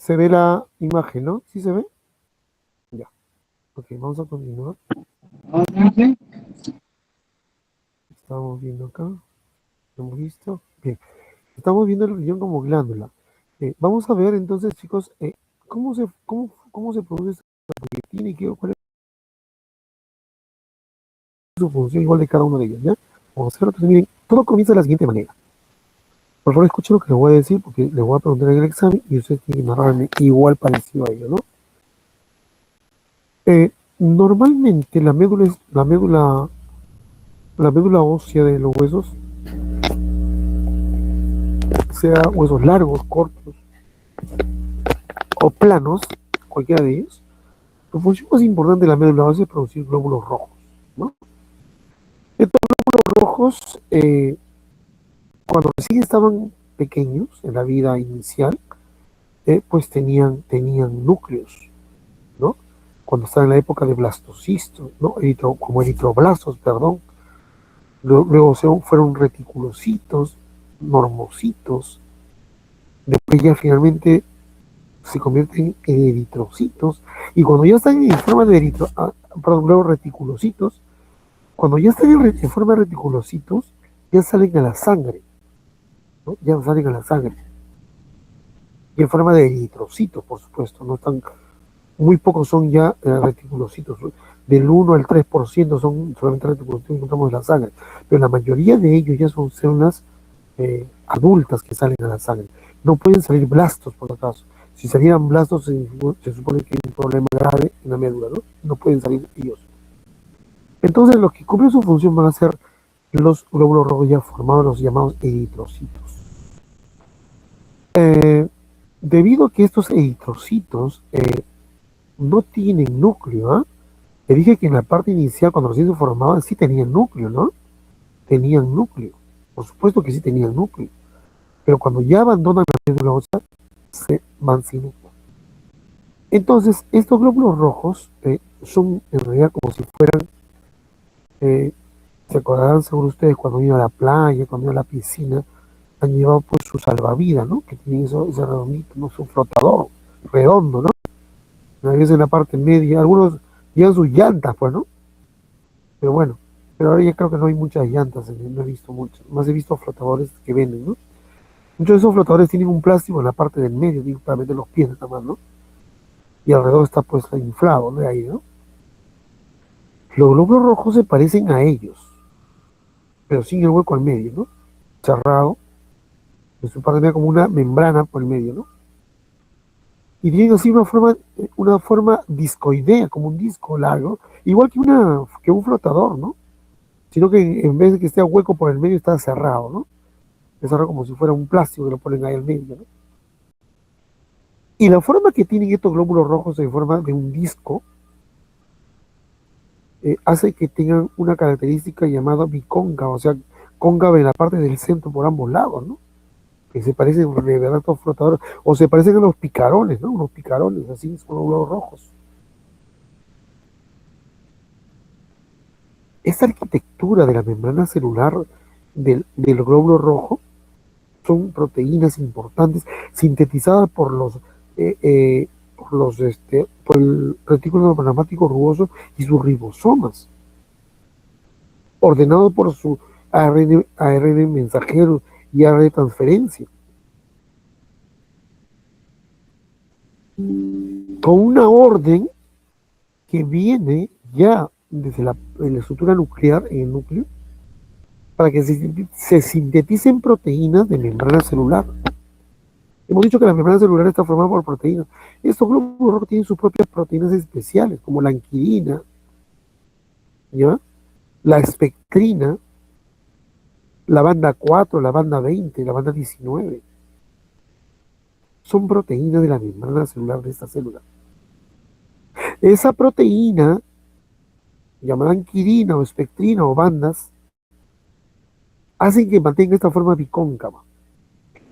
Se ve la imagen, ¿no? ¿Sí se ve? Ya. Ok, vamos a continuar. Estamos viendo acá. ¿Lo hemos visto? Bien. Estamos viendo el riñón como glándula. Vamos a ver entonces, chicos, cómo se produce esta proyectina y cuál es su función igual de cada uno de ellos, ¿ya? Vamos a hacerlo. Entonces, miren, todo comienza de la siguiente manera. Por favor, escuchen lo que les voy a decir porque les voy a preguntar en el examen y ustedes tienen que narrarme igual parecido a ello, ¿no? Normalmente la médula ósea de los huesos, sea huesos largos, cortos o planos, cualquiera de ellos, la función más importante de la médula ósea es producir glóbulos rojos, ¿no? Estos glóbulos rojos, cuando recién estaban pequeños en la vida inicial, pues tenían núcleos, ¿no? Cuando estaban en la época de blastocisto, ¿no? Como eritroblastos, perdón. Luego fueron reticulocitos, normocitos, después ya finalmente se convierten en eritrocitos, y cuando ya están en forma de luego reticulocitos, cuando ya están en forma de reticulocitos, ya salen a la sangre, ¿no? Ya salen a la sangre, y en forma de eritrocitos, por supuesto, no están, muy pocos son ya reticulocitos, del 1 al 3% son solamente reticulocitos que encontramos en la sangre, pero la mayoría de ellos ya son células adultas que salen a la sangre. No pueden salir blastos, por lo caso. Si salieran blastos, se supone que hay un problema grave en la médula, ¿no? No pueden salir ellos. Entonces, los que cumplen su función van a ser los glóbulos rojos ya formados, los llamados eritrocitos. Debido a que estos eritrocitos no tienen núcleo, ¿eh? Te dije que en la parte inicial, cuando recién se formaban, sí tenían núcleo, ¿no? Tenían núcleo. Por supuesto que sí tenían núcleo. Pero cuando ya abandonan la médula ósea, se van sin núcleo. Entonces, estos glóbulos rojos son en realidad como si fueran, se acordarán seguro ustedes cuando iban a la playa, cuando iban a la piscina, han llevado pues su salvavidas, ¿no? Que tienen ese redondito, ¿no? Su flotador redondo, ¿no? A veces en la parte media, algunos llevan sus llantas, pues, ¿no? Pero bueno, pero ahora ya creo que no hay muchas llantas, no he visto muchas, más he visto flotadores que venden, ¿no? Muchos de esos flotadores tienen un plástico en la parte del medio, digo, para meter los pies nada más, ¿no? Y alrededor está pues inflado, ¿no? Ahí, ¿no? Los glóbulos rojos se parecen a ellos, pero sin el hueco al medio, ¿no? Cerrado, en su parte media como una membrana por el medio, ¿no? Y tienen así una forma discoidea, como un disco largo, igual que un flotador, ¿no? Sino que en vez de que esté hueco por el medio, está cerrado, ¿no? Es cerrado como si fuera un plástico que lo ponen ahí al medio, ¿no? Y la forma que tienen estos glóbulos rojos en forma de un disco hace que tengan una característica llamada bicóncava, o sea, cóncava en la parte del centro por ambos lados, ¿no? Que se parecen de verdad a estos flotadores, o se parecen a los picarones, ¿no? Unos picarones, así son los glóbulos rojos. Esta arquitectura de la membrana celular del glóbulo rojo son proteínas importantes sintetizadas por el retículo endoplasmático rugoso y sus ribosomas, ordenado por su ARN mensajero y ARN de transferencia, con una orden que viene ya desde la estructura nuclear en el núcleo para que se sinteticen proteínas de membrana celular. Hemos dicho que la membrana celular está formada por proteínas. Estos glóbulos rojos tienen sus propias proteínas especiales, como la anquidina, ¿ya? La espectrina, la banda 4, la banda 20, la banda 19. Son proteínas de la membrana celular de esta célula. Esa proteína, llamada anquidina o espectrina o bandas, hacen que mantenga esta forma bicóncava.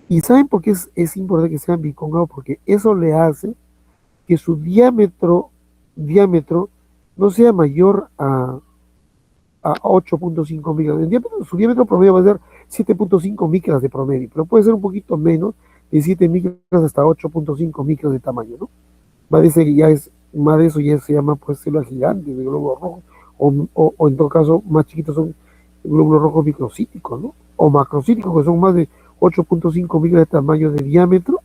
¿Y saben por qué es importante que sean bicóncavos? Porque eso le hace que su diámetro no sea mayor a 8.5 micras. Su diámetro promedio va a ser 7.5 micras de promedio, pero puede ser un poquito menos de 7 micras hasta 8.5 micras de tamaño, ¿no? Más de eso ya se llama pues células gigantes de glóbulos rojos, o en todo caso más chiquitos son glóbulos rojos microcíticos, ¿no? O macrocíticos, que son más de 8.5 micras de tamaño de diámetro,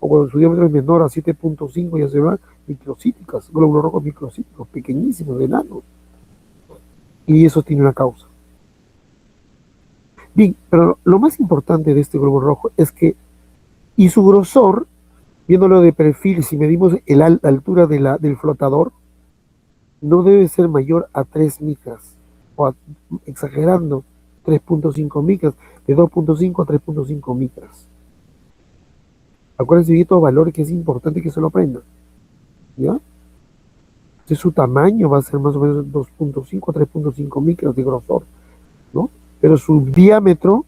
o cuando su diámetro es menor a 7.5 ya se van microcíticas, glóbulos rojos microcíticos, pequeñísimos, enanos. Y eso tiene una causa. Bien, pero lo más importante de este globo rojo es que, y su grosor, viéndolo de perfil, si medimos la altura del flotador, no debe ser mayor a 3 micras, exagerando, 3.5 micras, de 2.5 a 3.5 micras. Acuérdense de estos valores que es importante que se lo aprendan, ¿ya? Entonces su tamaño va a ser más o menos 2.5 a 3.5 micras de grosor, ¿no? Pero su diámetro,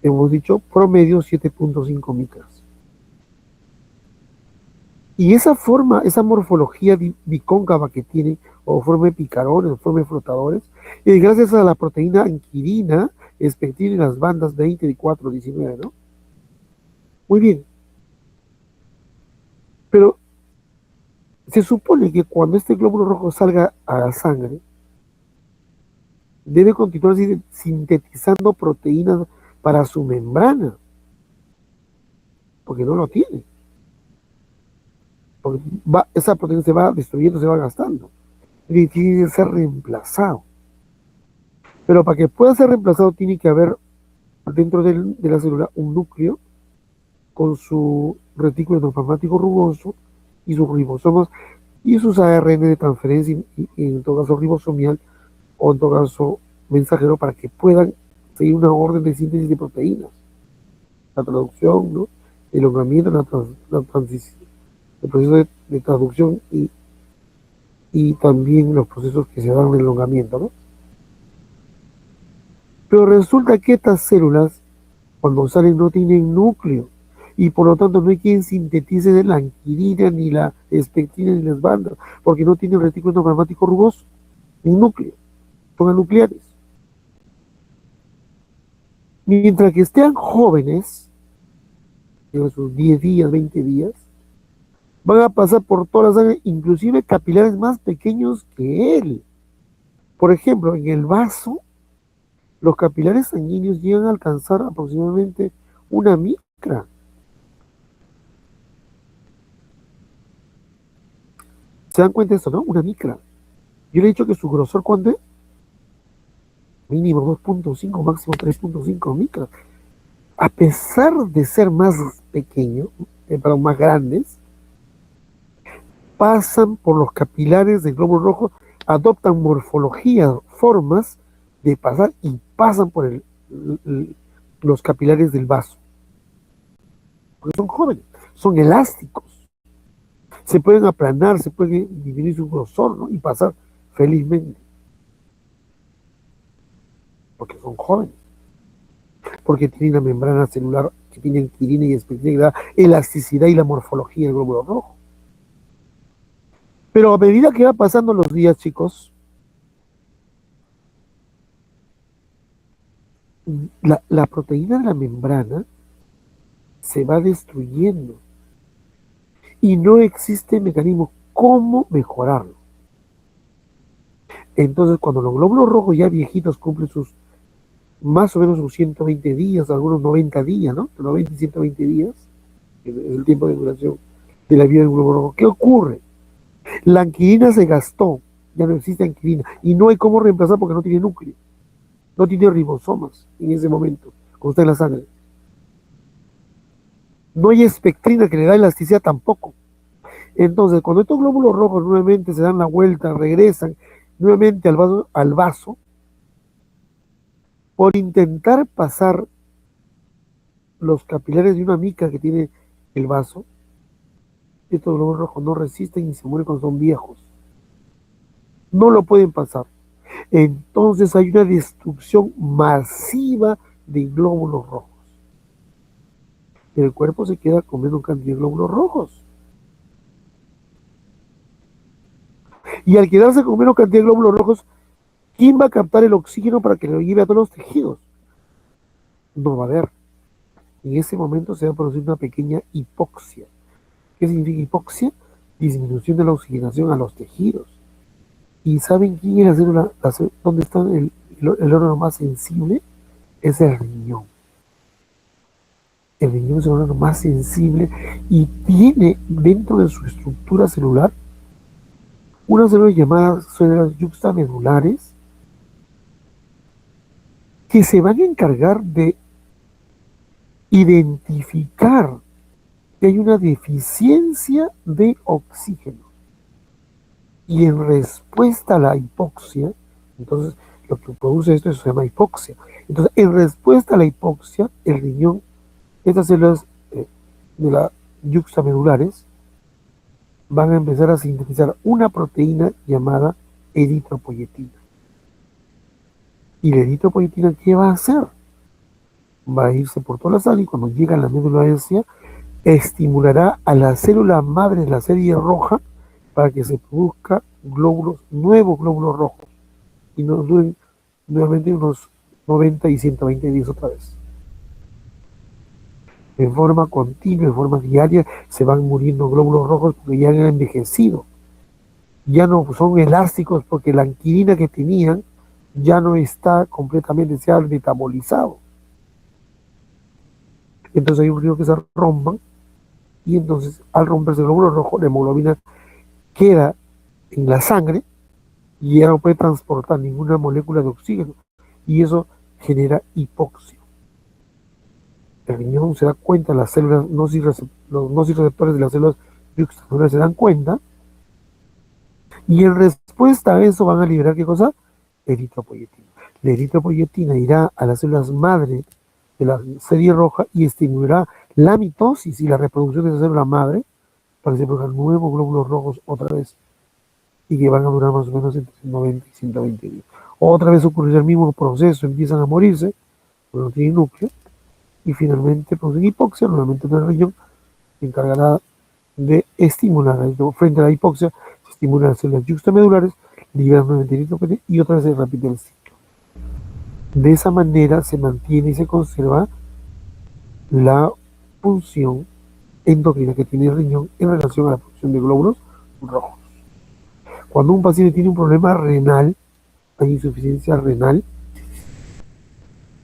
hemos dicho, promedio 7.5 micras. Y esa forma, esa morfología bicóncava que tiene, o forma de picarones, o forma de flotadores, es gracias a la proteína anquirina, espectina en las bandas 20, 4, 19, ¿no? Muy bien. Pero se supone que cuando este glóbulo rojo salga a la sangre, debe continuar sintetizando proteínas para su membrana, porque no lo tiene. Porque esa proteína se va destruyendo, se va gastando. Y tiene que ser reemplazado. Pero para que pueda ser reemplazado tiene que haber dentro de la célula un núcleo con su retículo endoplasmático rugoso y sus ribosomas y sus ARN de transferencia y en todo caso ribosomial o en todo caso mensajero para que puedan seguir una orden de síntesis de proteínas. La traducción, ¿no? El elongamiento, la transición, el proceso de traducción y también los procesos que se dan en el elongamiento, ¿no? Pero resulta que estas células, cuando salen, no tienen núcleo y por lo tanto no hay quien sintetice la anquirina, ni la espectrina, ni las bandas, porque no tienen retículo endoplasmático rugoso, ni núcleo, son anucleares. Mientras que estén jóvenes, en sus 10 días, 20 días, van a pasar por toda la sangre, inclusive capilares más pequeños que él. Por ejemplo, en el vaso, los capilares sanguíneos llegan a alcanzar aproximadamente 1 micra. ¿Se dan cuenta de esto, no? 1 micra. Yo le he dicho que su grosor, ¿cuánto es? Mínimo 2.5, máximo 3.5 micras. A pesar de ser más pequeños, pero más grandes, pasan por los capilares del globo rojo, adoptan morfologías, formas de pasar y pasan por los capilares del vaso. Porque son jóvenes, son elásticos. Se pueden aplanar, se puede disminuir su grosor, ¿no? Y pasar felizmente. Porque son jóvenes. Porque tienen la membrana celular que tiene anquirina y espectrina que da elasticidad y la morfología del glóbulo rojo. Pero a medida que va pasando los días, chicos, la proteína de la membrana se va destruyendo y no existe mecanismo cómo mejorarlo. Entonces, cuando los glóbulos rojos ya viejitos cumplen sus más o menos sus 120 días, algunos 90 días, ¿no? 90 y 120 días, es el tiempo de duración de la vida del glóbulo rojo. ¿Qué ocurre? La anquilina se gastó, ya no existe anquilina, y no hay cómo reemplazar porque no tiene núcleo, no tiene ribosomas en ese momento, como está en la sangre. No hay espectrina que le da elasticidad tampoco. Entonces, cuando estos glóbulos rojos nuevamente se dan la vuelta, regresan nuevamente al vaso, por intentar pasar los capilares de una mica que tiene el vaso, estos glóbulos rojos no resisten y se mueren cuando son viejos. No lo pueden pasar. Entonces hay una destrucción masiva de glóbulos rojos. El cuerpo se queda con menos cantidad de glóbulos rojos. Y al quedarse con menos cantidad de glóbulos rojos, ¿quién va a captar el oxígeno para que lo lleve a todos los tejidos? No va a haber. En ese momento se va a producir una pequeña hipoxia. ¿Qué significa hipoxia? Disminución de la oxigenación a los tejidos. ¿Y saben quién es la célula? ¿Dónde está el órgano más sensible? Es el riñón. El riñón es el órgano más sensible y tiene dentro de su estructura celular unas células llamadas células yuxtamedulares que se van a encargar de identificar que hay una deficiencia de oxígeno. Y en respuesta a la hipoxia, entonces lo que produce esto se llama hipoxia. Entonces, en respuesta a la hipoxia, el riñón, estas células de la yuxtamedulares van a empezar a sintetizar una proteína llamada eritropoyetina. ¿Y la eritropoyetina qué va a hacer? Va a irse por toda la sangre y cuando llega a la médula ósea, estimulará a la célula madre de la serie roja para que se produzca nuevos glóbulos rojos y nos duren nuevamente unos 90 y 120 días otra vez. En forma continua, en forma diaria, se van muriendo glóbulos rojos porque ya han envejecido. Ya no son elásticos porque la anquilina que tenían ya no está completamente, se ha metabolizado. Entonces hay un río que se rompan y entonces al romperse el glóbulo rojo, la hemoglobina queda en la sangre y ya no puede transportar ninguna molécula de oxígeno y eso genera hipoxia. El riñón se da cuenta, las células los nociceptores de las células yuxtamedulares se dan cuenta y en respuesta a eso van a liberar ¿qué cosa? Eritropoyetina. La eritropoyetina irá a las células madre de la serie roja y estimulará la mitosis y la reproducción de esa célula madre para que se produzcan nuevos glóbulos rojos otra vez y que van a durar más o menos entre 90 y 120 días. Otra vez ocurrirá el mismo proceso, empiezan a morirse, porque no tienen núcleo, y finalmente producen hipoxia, nuevamente en el riñón se encargará de estimular, frente a la hipoxia, se estimulan las células yuxtamedulares, liberan nuevamente eritropoyetina y otra vez se repite el ciclo. De esa manera se mantiene y se conserva la función endocrina que tiene el riñón en relación a la producción de glóbulos rojos. Cuando un paciente tiene un problema renal, hay insuficiencia renal,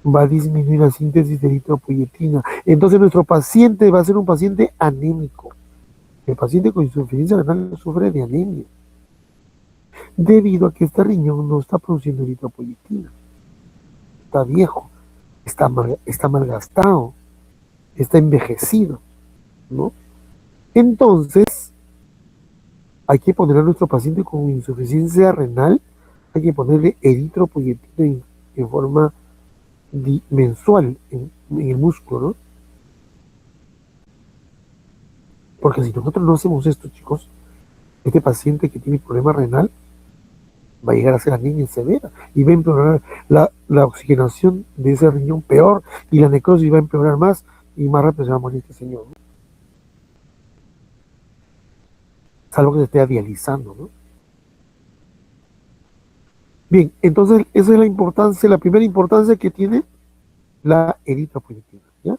va a disminuir la síntesis de eritropoyetina. Entonces nuestro paciente va a ser un paciente anémico. El paciente con insuficiencia renal sufre de anemia, debido a que este riñón no está produciendo eritropoyetina. Está viejo, está malgastado, está envejecido, ¿no? Entonces, hay que poner a nuestro paciente con insuficiencia renal, hay que ponerle eritropoyetina en forma mensual en el músculo, ¿no? Porque si nosotros no hacemos esto, chicos, este paciente que tiene problema renal va a llegar a ser anemia severa y va a empeorar la oxigenación de ese riñón peor y la necrosis va a empeorar más y más rápido se va a morir este señor, ¿no? Salvo que se esté dializando, ¿no? Bien, entonces esa es la importancia, la primera importancia que tiene la eritropoyetina, ¿ya?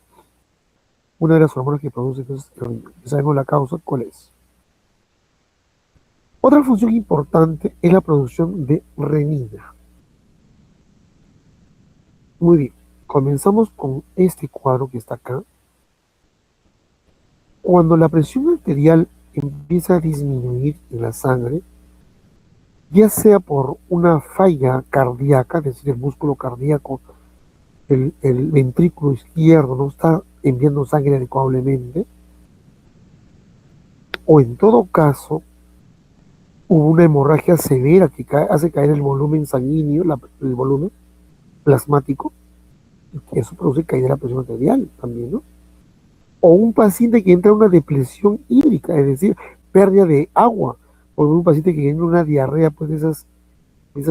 Una de las hormonas que produce entonces el riñón. Ya sabemos la causa, ¿cuál es? Otra función importante es la producción de renina. Muy bien, comenzamos con este cuadro que está acá. Cuando la presión arterial empieza a disminuir en la sangre, ya sea por una falla cardíaca, es decir, el músculo cardíaco, el ventrículo izquierdo no está enviando sangre adecuadamente, o en todo caso, hubo una hemorragia severa que hace caer el volumen sanguíneo, el volumen plasmático, y que eso produce caída de la presión arterial también, ¿no? O un paciente que entra en una depresión hídrica, es decir, pérdida de agua, o un paciente que entra en una diarrea, pues esas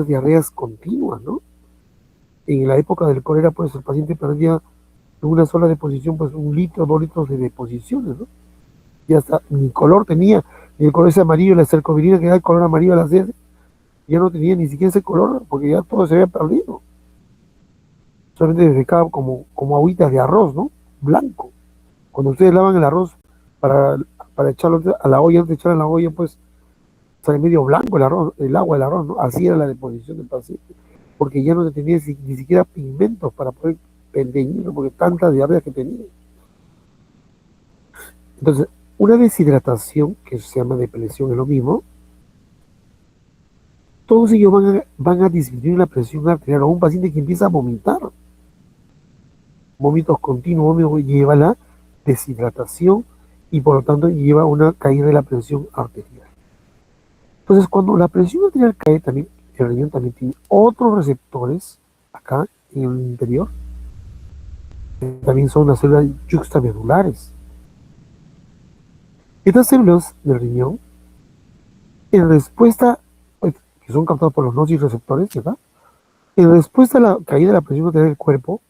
diarreas continuas, ¿no? En la época del cólera, pues el paciente perdía en una sola deposición, pues 1 litro, 2 litros de deposiciones, ¿no? Y hasta ni color tenía, ni el color ese amarillo, la cercovirina que da el color amarillo a las heces, ya no tenía ni siquiera ese color, porque ya todo se había perdido. Solamente se secaba como agüitas de arroz, ¿no? blanco. Cuando ustedes lavan el arroz para, para echarlo a la olla, antes de echarlo a la olla, pues sale medio blanco el arroz, el agua del arroz, ¿no? Así era la deposición del paciente, porque ya no tenía ni siquiera pigmentos para poder teñirlo, porque tanta diarrea que tenía. Entonces, una deshidratación, que se llama depresión, es lo mismo, todos ellos van a disminuir la presión arterial a un paciente que empieza a vomitar. Vómitos continuos lleva a la deshidratación y por lo tanto lleva a una caída de la presión arterial. Entonces, cuando la presión arterial cae, también el riñón también tiene otros receptores acá en el interior, que también son las células yuxtamedulares. Estas células del riñón, en respuesta, que son captadas por los nociceptores, ¿verdad? En respuesta a la caída de la presión arterial del cuerpo,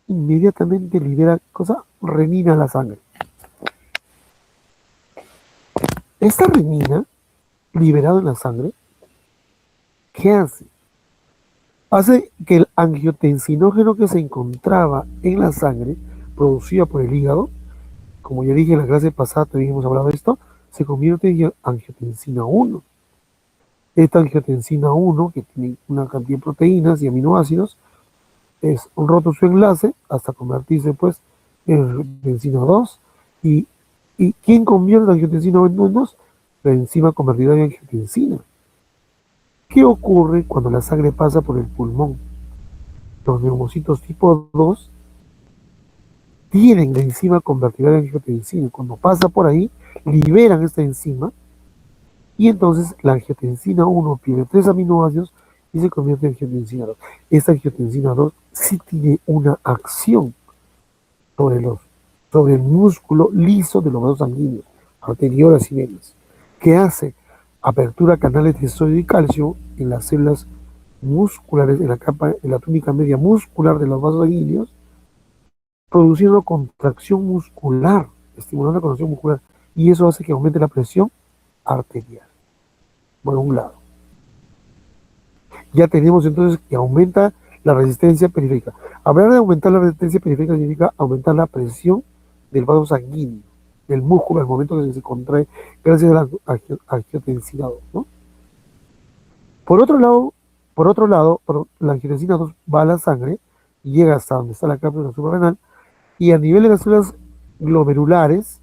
inmediatamente libera renina a la sangre. Esta renina liberada en la sangre, ¿qué hace? Hace que el angiotensinógeno que se encontraba en la sangre, producida por el hígado, como ya dije en la clase pasada, también hemos hablado de esto, se convierte en angiotensina 1. Esta angiotensina 1, que tiene una cantidad de proteínas y aminoácidos, es roto su enlace hasta convertirse pues en angiotensina 2. ¿Y quién convierte la angiotensina 1 en 2? La enzima convertida en angiotensina. ¿Qué ocurre cuando la sangre pasa por el pulmón? Los neumocitos tipo 2 tienen la enzima convertida en angiotensina. Cuando pasa por ahí, liberan esta enzima y entonces la angiotensina 1 pierde 3 aminoácidos y se convierte en angiotensina 2. Esta angiotensina 2 sí tiene una acción sobre el músculo liso de los vasos sanguíneos, arteriolas y venas. ¿Qué hace? Apertura canales de sodio y calcio en las células musculares, en la túnica media muscular de los vasos sanguíneos, produciendo contracción muscular, estimulando la contracción muscular, y eso hace que aumente la presión arterial. Por un lado. Ya tenemos entonces que aumenta la resistencia periférica. Hablar de aumentar la resistencia periférica significa aumentar la presión del vaso sanguíneo, del músculo al momento que se contrae gracias a la angiotensina 2, ¿no? Por otro lado, la angiotensina 2 va a la sangre y llega hasta donde está la cápsula suprarrenal, y a nivel de las células glomerulares,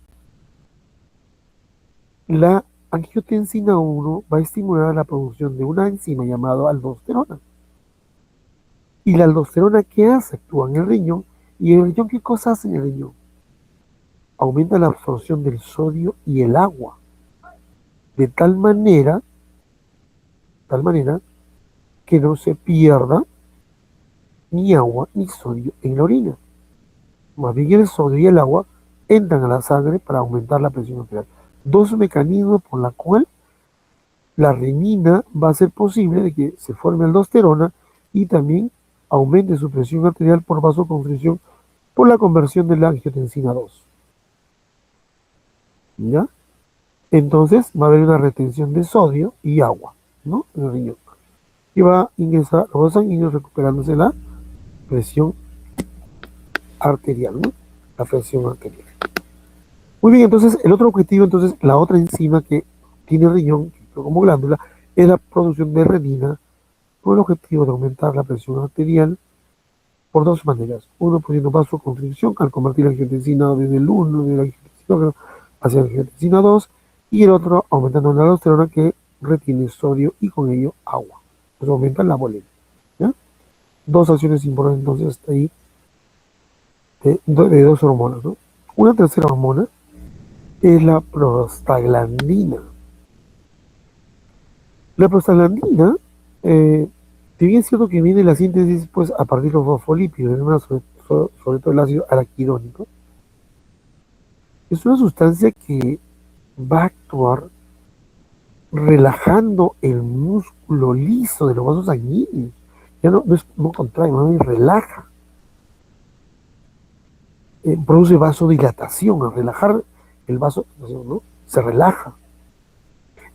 la angiotensina 1 va a estimular la producción de una enzima llamada aldosterona. ¿Y la aldosterona qué hace? Actúa en el riñón. ¿Y el riñón qué cosa hace en el riñón? Aumenta la absorción del sodio y el agua. De tal manera que no se pierda ni agua ni sodio en la orina. Más bien el sodio y el agua entran a la sangre para aumentar la presión arterial. Dos mecanismos por la cual la renina va a ser posible de que se forme aldosterona y también aumente su presión arterial por vasoconstricción por la conversión de la angiotensina 2. ¿Ya? Entonces va a haber una retención de sodio y agua, ¿no? En el riñón. Y va a ingresar los sanguíneos recuperándose la presión arterial, ¿no? La presión arterial. Muy bien, entonces el otro objetivo, entonces la otra enzima que tiene el riñón como glándula es la producción de renina con el objetivo de aumentar la presión arterial por dos maneras. Uno, produciendo vasoconstricción al convertir la angiotensina desde el 1 de la angiotensina hacia la angiotensina 2, y el otro aumentando la aldosterona que retiene sodio y con ello agua. Pues aumenta la bolemia. ¿Ya? Dos acciones importantes entonces hasta ahí de dos hormonas, ¿no? Una tercera hormona es la prostaglandina. La prostaglandina, si bien es cierto que viene la síntesis pues, a partir de los fosfolípidos, sobre todo el ácido araquidónico, es una sustancia que va a actuar relajando el músculo liso de los vasos sanguíneos. Ya no contrae, más bien relaja. Produce vasodilatación. Al relajar el vaso, ¿no? Se relaja.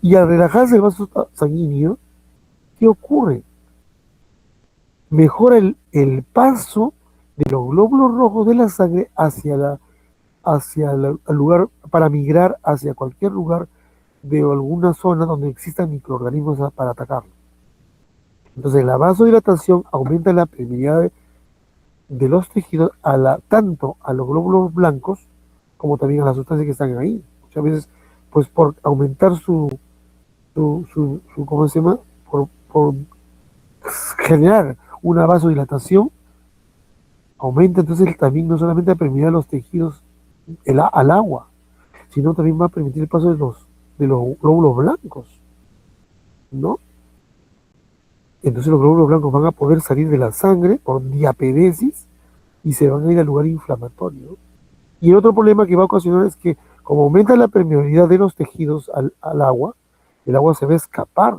Y al relajarse el vaso sanguíneo, ¿qué ocurre? Mejora el paso de los glóbulos rojos de la sangre al lugar, para migrar hacia cualquier lugar de alguna zona donde existan microorganismos para atacarlo. Entonces la vasodilatación aumenta la permeabilidad de los tejidos tanto a los glóbulos blancos como también a las sustancias que están ahí. Muchas veces, pues por aumentar ¿cómo se llama? Por generar una vasodilatación, aumenta entonces también no solamente la permeabilidad de los tejidos al agua, sino también va a permitir el paso de los glóbulos blancos, ¿no? Entonces los glóbulos blancos van a poder salir de la sangre por diapedesis y se van a ir al lugar inflamatorio. Y el otro problema que va a ocasionar es que como aumenta la permeabilidad de los tejidos al agua, el agua se va a escapar.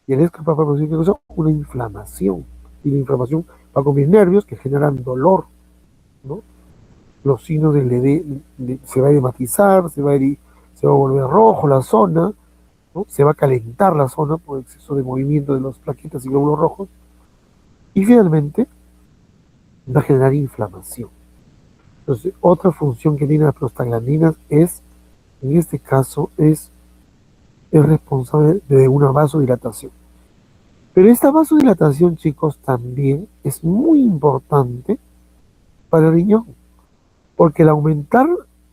Y al escapar va a producir una inflamación. Y la inflamación va a comer nervios que generan dolor, ¿no? Los signos se va a edematizar, se va a volver rojo la zona, ¿no? Se va a calentar la zona por exceso de movimiento de los plaquetas y glóbulos rojos. Y finalmente va a generar inflamación. Entonces, otra función que tienen las prostaglandinas en este caso, es responsable de una vasodilatación. Pero esta vasodilatación, chicos, también es muy importante para el riñón, porque al aumentar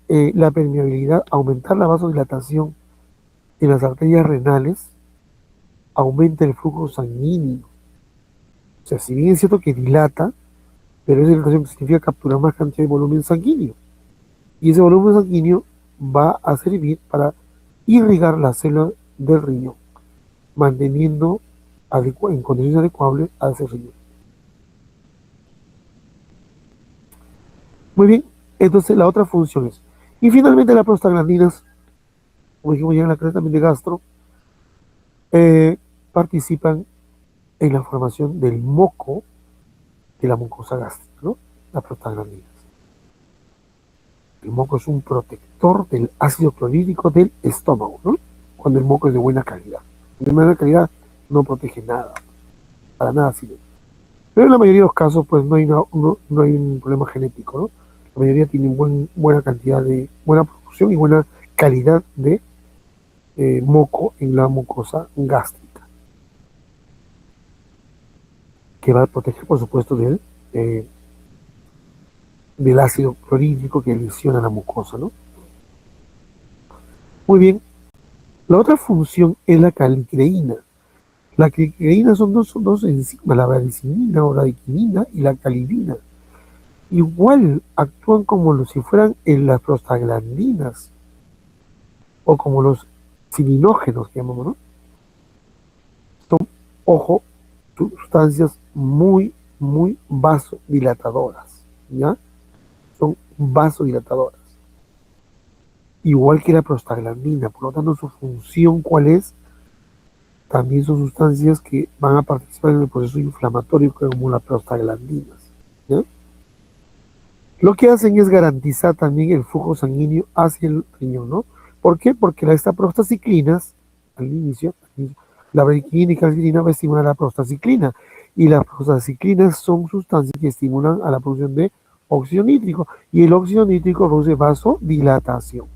la permeabilidad, aumentar la vasodilatación en las arterias renales, aumenta el flujo sanguíneo. O sea, si bien es cierto que dilata, pero esa dilatación significa capturar más cantidad de volumen sanguíneo. Y ese volumen sanguíneo va a servir para irrigar las células del riñón, manteniendo en condiciones adecuables a ese riñón. Muy bien, entonces la otra función es. Y finalmente las prostaglandinas, como dijimos ya en la clase también de gastro, participan en la formación del moco de la mucosa gástrica, ¿no? Las prostaglandinas. El moco es un protector del ácido clorhídrico del estómago, ¿no? Cuando el moco es de buena calidad. De buena calidad no protege nada, para nada sirve. Pero en la mayoría de los casos, pues no hay un problema genético, ¿no? La mayoría tienen buena producción y buena calidad de moco en la mucosa gástrica, que va a proteger, por supuesto, del ácido clorhídrico que lesiona la mucosa, ¿no? Muy bien. La otra función es la calicreína. La calicreína son dos enzimas, la bradicinina o radiquinina y la calidina. Igual actúan como si fueran en las prostaglandinas o como los cininógenos que llamamos, ¿no? Son, ojo, sustancias muy, muy vasodilatadoras, ¿ya? Son vasodilatadoras. Igual que la prostaglandina, por lo tanto su función, ¿cuál es? También son sustancias que van a participar en el proceso inflamatorio como las prostaglandinas, ¿ya? Lo que hacen es garantizar también el flujo sanguíneo hacia el riñón, ¿no? ¿Por qué? Porque estas prostaciclinas, al inicio, la bradiquinina y calcitina va a estimular la prostaciclina, y las prostaciclinas son sustancias que estimulan a la producción de óxido nítrico, y el óxido nítrico produce vasodilatación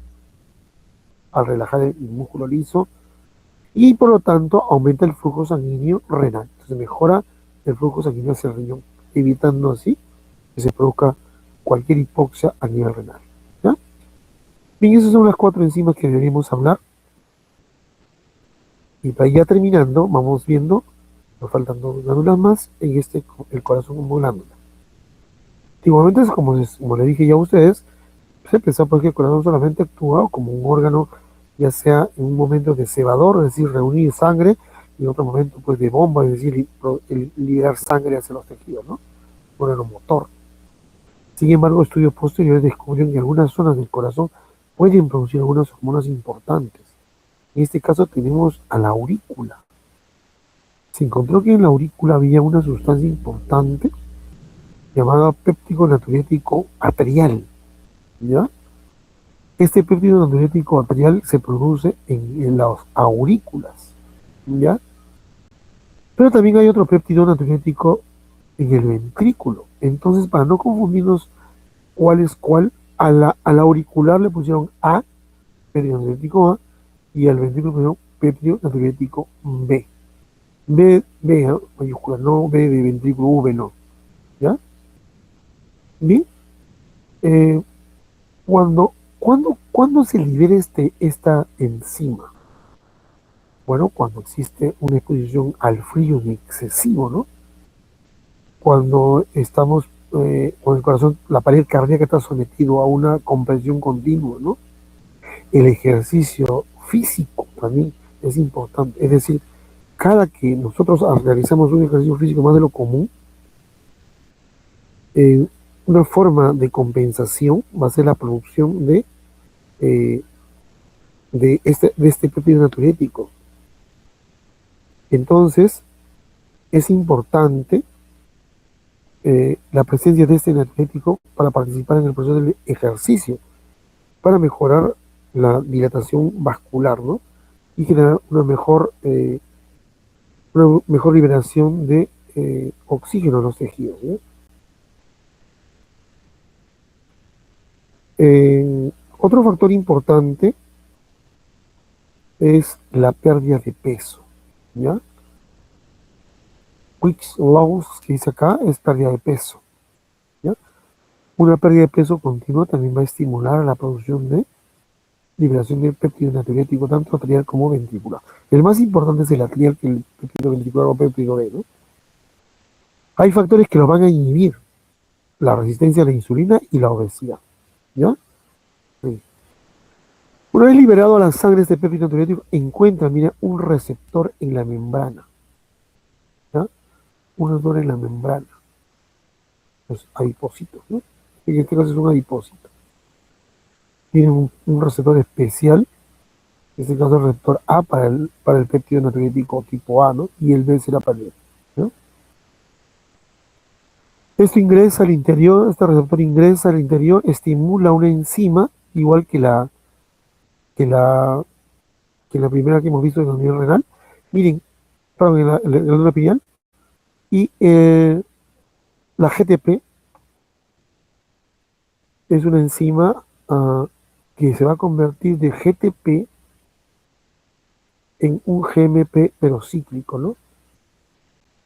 al relajar el músculo liso, y por lo tanto aumenta el flujo sanguíneo renal. Entonces mejora el flujo sanguíneo hacia el riñón, evitando así que se produzca cualquier hipoxia a nivel renal, ¿ya? Bien, esas son las 4 enzimas que deberíamos hablar. Y para ya terminando, vamos viendo, nos faltan 2 glándulas más, el corazón como glándula. Igualmente, como le dije ya a ustedes, se pensaba pues que el corazón solamente actúa como un órgano, ya sea en un momento de cebador, es decir, reunir sangre, y en otro momento pues de bomba, es decir, liberar sangre hacia los tejidos, ¿no? Un órgano motor. Sin embargo, estudios posteriores descubrieron que algunas zonas del corazón pueden producir algunas hormonas importantes. En este caso tenemos a la aurícula. Se encontró que en la aurícula había una sustancia importante llamada péptido natriúrico arterial, ¿ya? Este péptido natriúrico arterial se produce en las aurículas, ¿ya? Pero también hay otro péptido natriúrico en el ventrículo. Entonces, para no confundirnos cuál es cuál, a la auricular le pusieron A, péptido natriurético A, y al ventrículo le pusieron péptido natriurético B. B, ¿eh? Mayúscula, no B de ventrículo, V no. ¿Ya? Bien. Eh, cuando se libera esta enzima? Bueno, cuando existe una exposición al frío excesivo, ¿no? Cuando estamos con el corazón, la pared cardíaca está sometido a una compresión continua, ¿no? El ejercicio físico también es importante. Es decir, cada que nosotros realizamos un ejercicio físico más de lo común, eh, una forma de compensación va a ser la producción eh, de este péptido natriurético. Entonces, es importante la presencia de este natriurético para participar en el proceso del ejercicio, para mejorar la dilatación vascular, ¿no? Y generar una mejor liberación de oxígeno en los tejidos, ¿no? Otro factor importante es la pérdida de peso, ¿ya? Which loss, que dice acá, es pérdida de peso, ¿ya? Una pérdida de peso continua también va a estimular la producción de liberación de péptido natriurético, tanto atrial como ventricular. El más importante es el atrial que el péptido ventricular o péptido B, ¿no? Hay factores que lo van a inhibir: la resistencia a la insulina y la obesidad, ¿ya? Sí. Una vez liberado a la sangre este péptido natriurético, encuentra, mira, un receptor en la membrana, ¿ya? Un receptor en la membrana, los adipocitos, ¿no? En este caso es un adipócito. Tiene un receptor especial, en este caso el receptor A para el péptido natriurético tipo A, ¿no? Y el B será para el B, ¿no? Esto ingresa al interior, este receptor ingresa al interior, estimula una enzima, igual que la, que la primera que hemos visto en la unión renal. Miren, perdón, en la glándula pineal. Y la GTP es una enzima que se va a convertir de GTP en un GMP, pero cíclico, ¿no?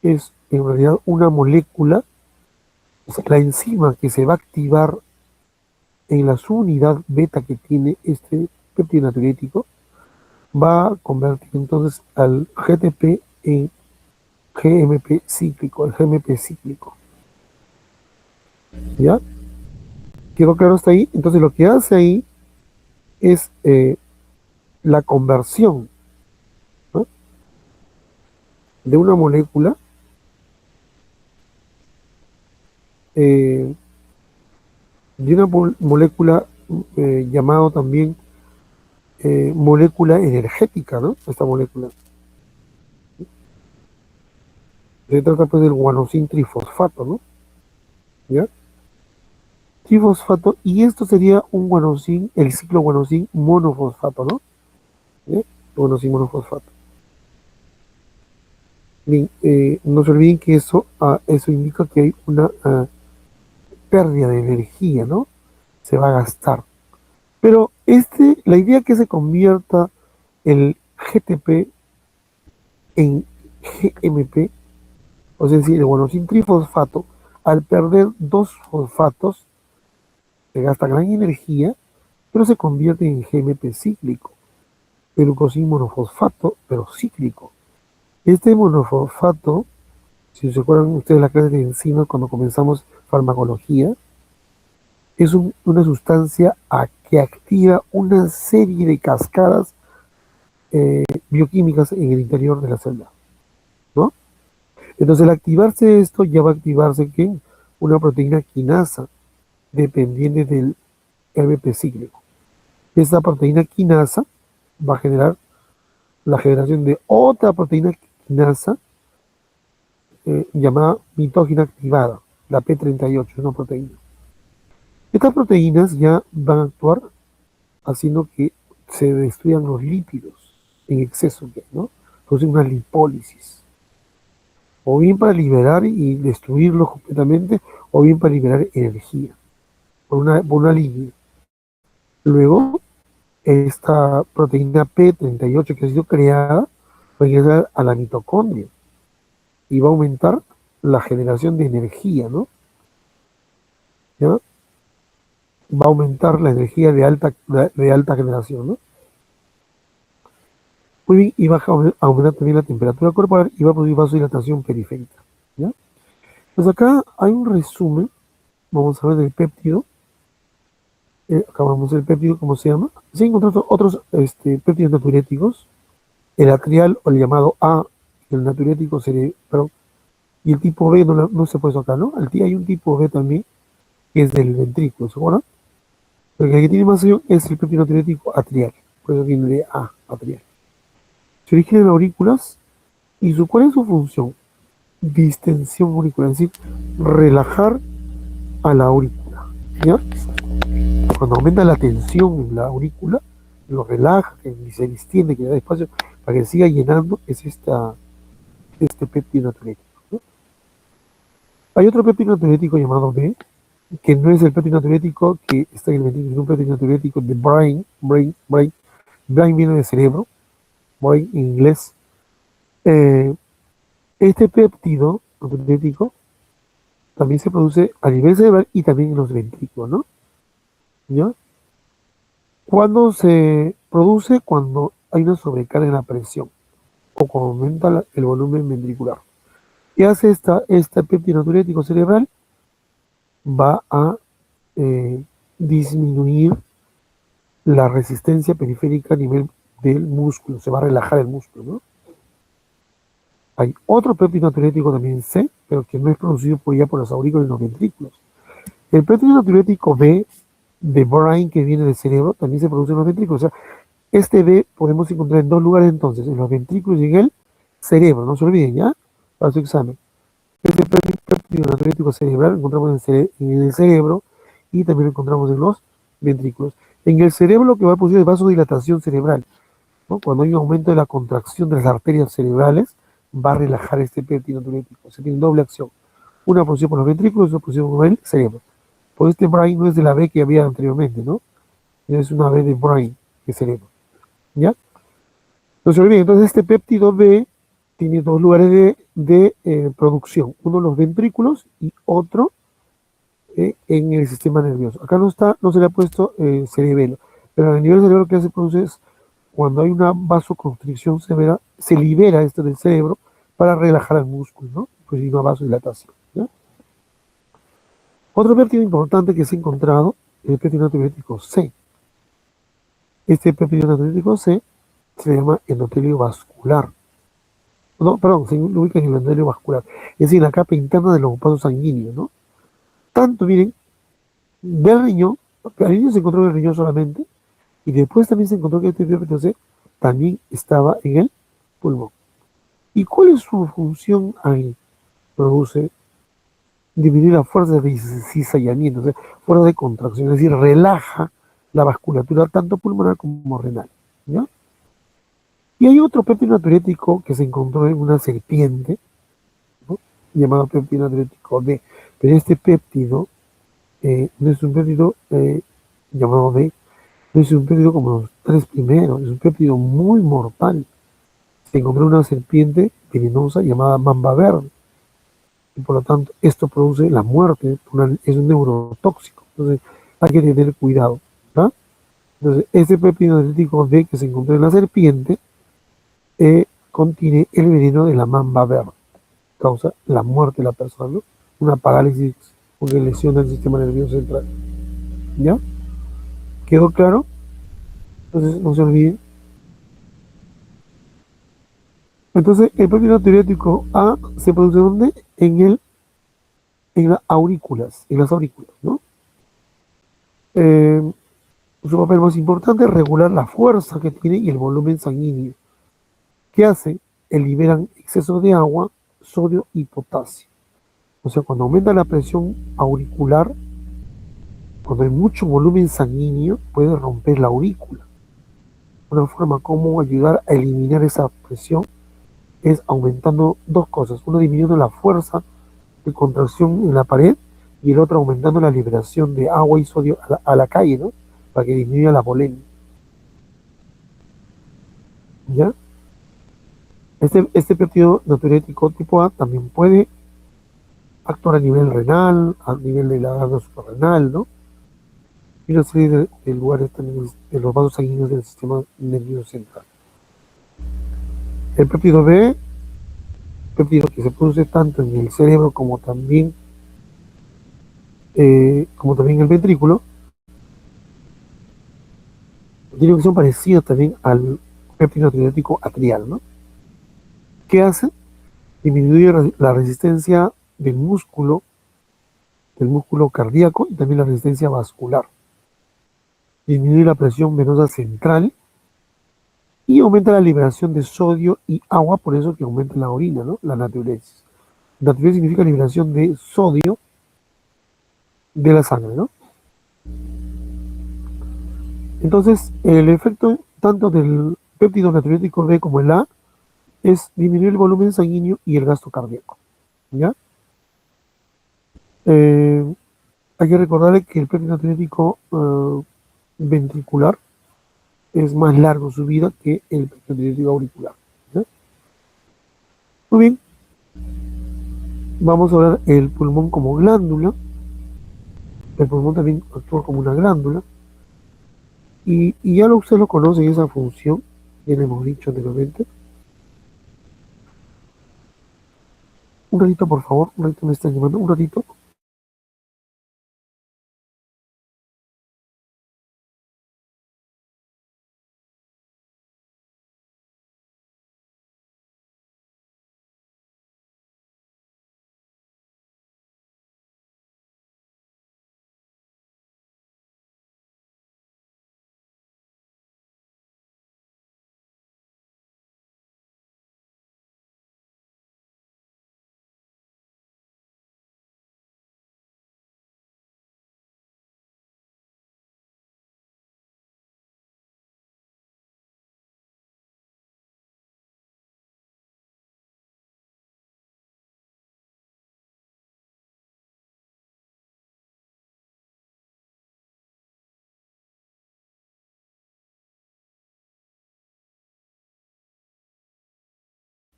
Es en realidad una molécula, o sea, la enzima que se va a activar en la subunidad beta que tiene este péptido natriurético, va a convertir entonces al GTP en GMP cíclico, el GMP cíclico. ¿Ya? ¿Quedó claro hasta ahí? Entonces lo que hace ahí es la conversión, ¿no?, de una molécula eh, molécula llamado también molécula energética, ¿no? Esta molécula. Se trata pues del guanosin trifosfato, ¿no? ¿Ya? Trifosfato, y esto sería un guanosin, el ciclo guanosin monofosfato, ¿no? ¿Ya? Guanosin monofosfato. Bien, no se olviden que eso indica que hay una pérdida de energía, ¿no? Se va a gastar. Pero la idea que se convierta el GTP en GMP, o sea, decir, el guanosin trifosfato, al perder dos fosfatos, se gasta gran energía, pero se convierte en GMP cíclico, el glucosin monofosfato, pero cíclico. Este monofosfato, si se acuerdan ustedes la clase de enzimas cuando comenzamos farmacología, es una sustancia que activa una serie de cascadas bioquímicas en el interior de la célula, ¿no? Entonces, al activarse esto, ya va a activarse ¿qué? Una proteína quinasa dependiente del RBP cíclico. Esta proteína quinasa va a generar la generación de otra proteína quinasa llamada mitógena activada, la P38, una proteína. Estas proteínas ya van a actuar haciendo que se destruyan los lípidos en exceso, ¿no? Entonces, una lipólisis. o bien para liberar y destruirlos completamente, o bien para liberar energía, por una línea. Luego, esta proteína P38 que ha sido creada va a ingresar a la mitocondria y va a aumentar la generación de energía, ¿no? ¿Ya? Va a aumentar la energía de alta generación, ¿no? Muy bien, y va a aumentar también la temperatura corporal y va a producir vasodilatación periférica, ¿ya? Pues acá hay un resumen, vamos a ver del péptido. Acabamos el péptido, ¿cómo se llama? Se han encontrado otros péptidos natriuréticos, el atrial o el llamado A, el natriurético perdón, y el tipo B no se puede acá, ¿no? Hay un tipo B también, que es del ventrículo, ¿se acuerdan? Pero el que tiene más acción es el péptido natriurético atrial, por eso viene de A, atrial. Se origina en aurículas y ¿cuál es su función? Distensión auricular, es decir, relajar a la aurícula, ¿ya? Cuando aumenta la tensión en la aurícula, lo relaja, que se distiende, que le da espacio para que siga llenando, es este péptido natriurético, ¿no? Hay otro péptido natriurético llamado B, que no es el péptido natriurético que está en el ventrículo, es un péptido natriurético de brain viene de cerebro, brain en inglés. Este péptido natriurético también se produce a nivel cerebral y también en los ventrículos, ¿no? ¿Ya? ¿Cuándo se produce? Cuando hay una sobrecarga en la presión o cuando aumenta el volumen ventricular. ¿Qué hace este péptido natriurético cerebral? Va a disminuir la resistencia periférica a nivel del músculo, se va a relajar el músculo, ¿no? Hay otro péptido natriurético también C, pero que no es producido por las aurículas y los ventrículos. El péptido natriurético B de brain, que viene del cerebro, también se produce en los ventrículos. O sea, este B podemos encontrar en dos lugares entonces, en los ventrículos y en el cerebro, no se olviden, ¿ya? Para su examen. Este péptido natriurético cerebral lo encontramos en el cerebro y también lo encontramos en los ventrículos. En el cerebro lo que va a producir es vasodilatación cerebral, ¿no? Cuando hay un aumento de la contracción de las arterias cerebrales, va a relajar este péptido natriurético. O sea, tiene doble acción. Una producida por los ventrículos y otra producida por el cerebro. Por este brain no es de la B que había anteriormente, ¿no? Es una B de brain, de cerebro. ¿Ya? Entonces este péptido B tiene dos lugares de producción. Uno en los ventrículos y otro en el sistema nervioso. Acá no se le ha puesto cerebelo, pero a nivel cerebro lo que se produce es cuando hay una vasoconstricción severa, se libera esto del cerebro para relajar el músculo, ¿no? Pues hay una vasodilatación, ¿ya? Otro péptido importante que se ha encontrado es el péptido natriurético C. Este péptido natriurético C se llama endotelio vascular. No, perdón, se ubica en el endotelio vascular, es decir, la capa interna de los vasos sanguíneos, ¿no? Tanto, miren, del riñón, al inicio se encontró en el riñón solamente, y después también se encontró que este péptido C también estaba en el pulmón. ¿Y cuál es su función ahí? Produce disminuir la fuerza de cizallamiento, o sea, fuerza de contracción, es decir, relaja la vasculatura tanto pulmonar como renal, ¿ya? Y hay otro péptido natriurético que se encontró en una serpiente, ¿no? Llamado péptido natriurético D, pero este péptido no es un péptido llamado D, no es un péptido como los tres primeros, es un péptido muy mortal. Se encontró en una serpiente venenosa llamada mamba verde. Y por lo tanto, esto produce la muerte, es un neurotóxico. Entonces, hay que tener cuidado, ¿tá? Entonces, este péptido natriurético D que se encontró en la serpiente contiene el veneno de la mamba verde. Causa la muerte de la persona, ¿no? Una parálisis porque lesiona el sistema nervioso central. ¿Ya? ¿Quedó claro? Entonces, no se olviden. Entonces, el péptido natriurético A se produce ¿dónde? En las aurículas, ¿no? Su papel más importante es regular la fuerza que tiene y el volumen sanguíneo. ¿Qué hace? Liberan exceso de agua, sodio y potasio. O sea, cuando aumenta la presión auricular, cuando hay mucho volumen sanguíneo, puede romper la aurícula. Una forma como ayudar a eliminar esa presión es aumentando dos cosas. Uno disminuyendo la fuerza de contracción en la pared y el otro aumentando la liberación de agua y sodio a la calle, ¿no? Para que disminuya la polen. ¿Ya? Este péptido natriurético tipo A también puede actuar a nivel renal, a nivel de la glándula suprarrenal, ¿no? Y una serie de lugares también de los vasos sanguíneos del sistema nervioso central. El péptido B, péptido que se produce tanto en el cerebro como también en el ventrículo, tiene una función parecida también al péptido natriurético atrial, ¿no? ¿Qué hace? Disminuye la resistencia del músculo cardíaco y también la resistencia vascular. Disminuye la presión venosa central y aumenta la liberación de sodio y agua, por eso que aumenta la orina, ¿no? La natriuresis. Natriuresis significa liberación de sodio de la sangre, ¿no? Entonces, el efecto tanto del péptido natriurético B como el A es disminuir el volumen sanguíneo y el gasto cardíaco, ¿ya? Eh, Hay que recordarle que el péptido natriurético ventricular es más largo su vida que el péptido natriurético auricular, ¿ya? Muy bien, vamos a ver el pulmón como glándula. El pulmón también actúa como una glándula y ya usted lo conoce esa función, ya le hemos dicho anteriormente. Un ratito, por favor, un ratito me están llamando, un ratito.